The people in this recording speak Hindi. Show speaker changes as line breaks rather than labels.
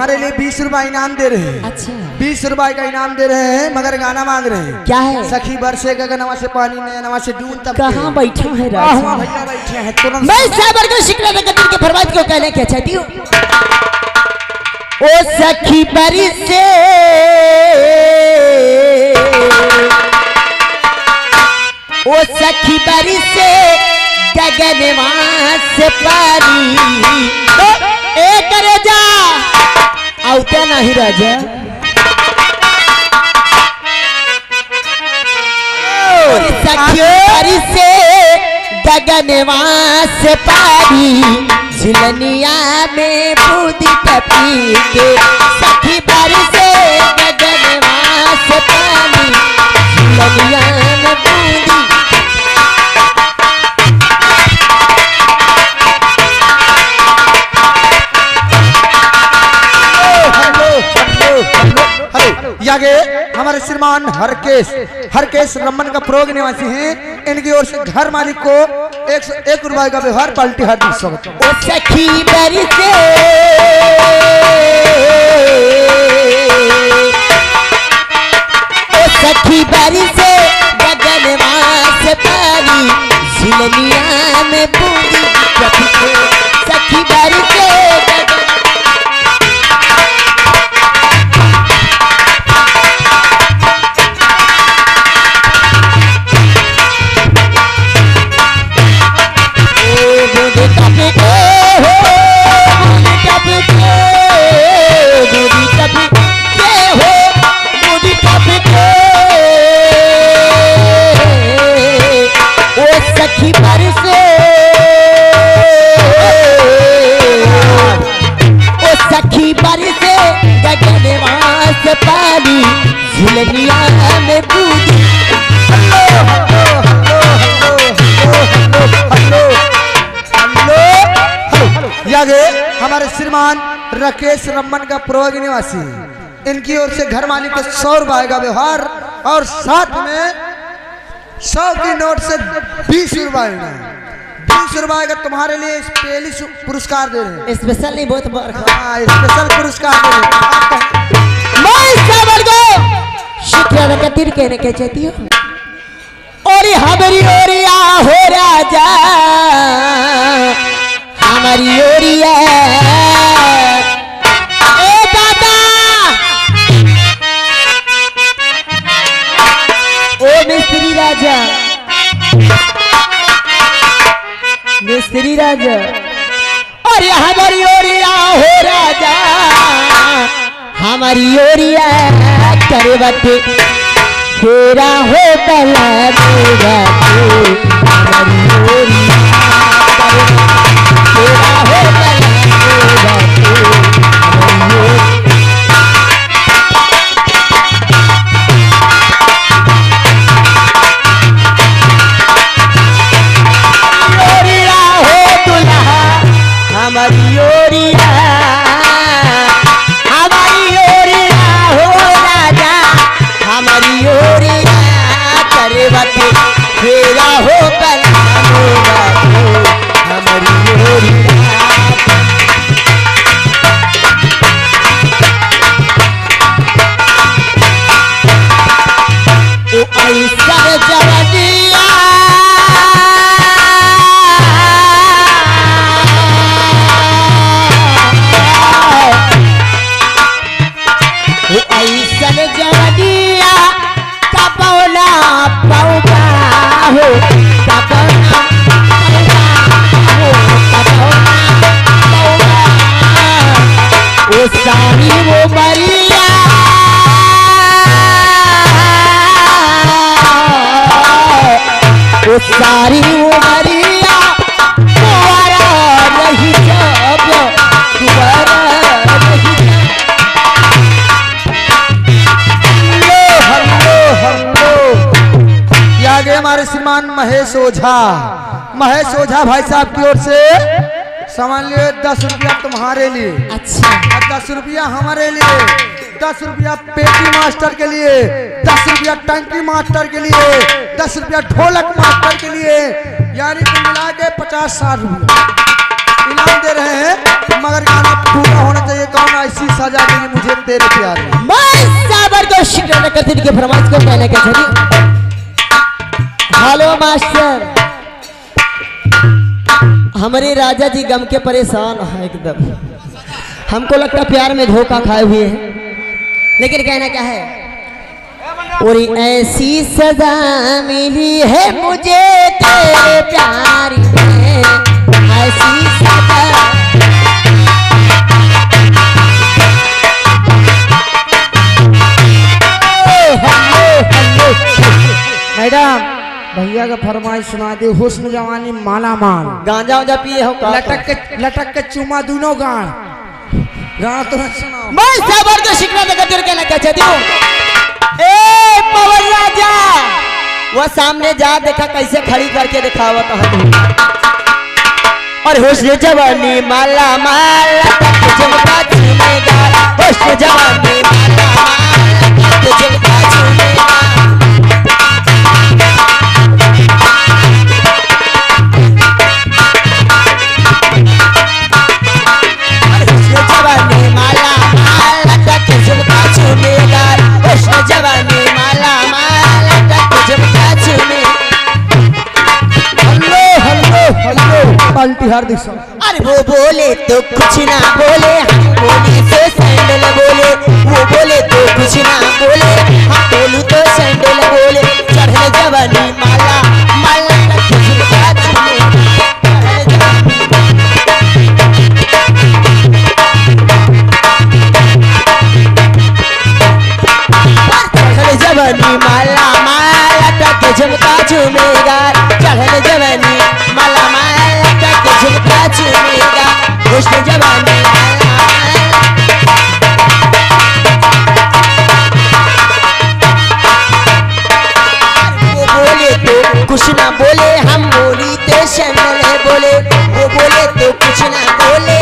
हमारे लिए 20 रुपए इनाम दे रहे हैं।
अच्छा
20 रुपए का इनाम दे रहे हैं, मगर गाना मांग रहे हैं।
क्या है?
सखी बरसे गगनवा से पानी में नवा से डूब तब
कहाँ बैठा है
वहाँ
राजा?
भैया बैठे हैं तुरंत।
मैं साबर को शिकला कदर के फरमाइश को कहना क्या चाहती हूँ। ओ सखी बरी से ओ सखी बरी से गगनवा से पानी एक राजा आउता नहीं राजा। और सखी बरी से गगनवा से पानी झिलनिया में बूंदी टपी के सखी बरी से गगनवा से पानी झिलनिया में बूंदी।
यागे हमारे श्रीमान हरकेश रमन का प्रोग निवासी हैं। इनकी ओर से घर मालिक को 101 रुपए का व्यवहार पाल्टी हार्दिक स्वागत।
ओ सखी बरी से ओ सखी बरी से गगनवा से पानी झिलनिया में बूंदी सखी बरी से सखी बरी से ओ सखी बरी से गगनवा से पानी झिलनिया में बूंदी।
यागे हमारे श्रीमान राकेश रमन का प्रोग निवासी, इनकी ओर से घर मालिक को 100 रुपए का व्यवहार और साथ में 100 की नोट से 20 रुपए में 20 रुपए का तुम्हारे लिए स्पेशल पुरस्कार दे रहे हैं।
स्पेशल नहीं बहुत बड़ा
स्पेशल पुरस्कार दे रहे हैं।
मैं साबर को शिक्षा का तीर कहने के चाहती हूँ। और हमारी ओरिया हो राजा हमारी ओरिया ए दादा ओ मिस्त्री राजा मिस्त्री राजा और हमारी ओरिया हो राजा हमारी ओरिया करवटे फेरा हो कला मेरा हमारी ओरिया फेरा हो कला मेरा हो दुल्हा हमारी ओरिया हमारी ओरिया हो राजा हमारी ओरिया करवटे फेरा हो कला हमारी ओरिया। ओ ऐसा जवनिया ओ ऐसा जवनिया कपौला पौगा हो कपौला ओ सारी वो मरिया ओ सारी वो मरिया दोबारा नहीं जब दोबारा नहीं
आगे हमारे श्रीमान महेश ओझा भाई साहब की ओर से सामान लिए 10 रुपया तुम्हारे लिए।
अच्छा
और 10 रुपया हमारे लिए, 10 रुपया पेटी मास्टर के लिए, 10 रुपया टंकी मास्टर के लिए, 10 रुपया ढोलक मास्टर के लिए, यानी कि मिला के 50-60 रुपया इनाम जान दे रहे हैं मगर गाना पूरा होना चाहिए। कौन ऐसी सजा देगी मुझे तेरे प्यार में।
मैं साबर को शिक्र करती के फरमाइश को कहने के चाहिए। हेलो मास्टर, हमारे राजा जी गम के परेशान है एकदम। हमको लगता प्यार में धोखा खाए हुए हैं, लेकिन कहना क्या है, और ऐसी सजा मिली है मुझे तेरे प्यार में, ऐसी सजा।
मैडम भैया का फरमाइश सुना दे। हुस्न जवानी माला माल,
गांजा वांजा पिए हो का?
लटक के चुमा दोनों गान तो सुनाओ।
मैं साबर को शिकना देकर तेरे कहना क्या चाहती हूँ। ए पवन राजा, वो सामने जा, देखा कैसे खड़ी करके दिखावा कहा। और हुस्न जवानी माला माला झुमका झूमेगा, हुस्न जवानी माला माला झुमका झूमेगा। अरे वो बोले तो कुछ ना बोले, हम बोले तो सैंडल बोले। वो बोले तो कुछ ना बोले, हम बोलू तो सैंडल बोले। चढ़े जवानी माला माला झुमका जवानी माला माला तक झुमका झूमेगा। चढ़ल जवानी माला माला तक झुमका झूमेगा। हुस्न जवानी वो बोले तो कुछ ना बोले, हम बोली तो सैंडल बोले। वो बोले तो कुछ ना बोले,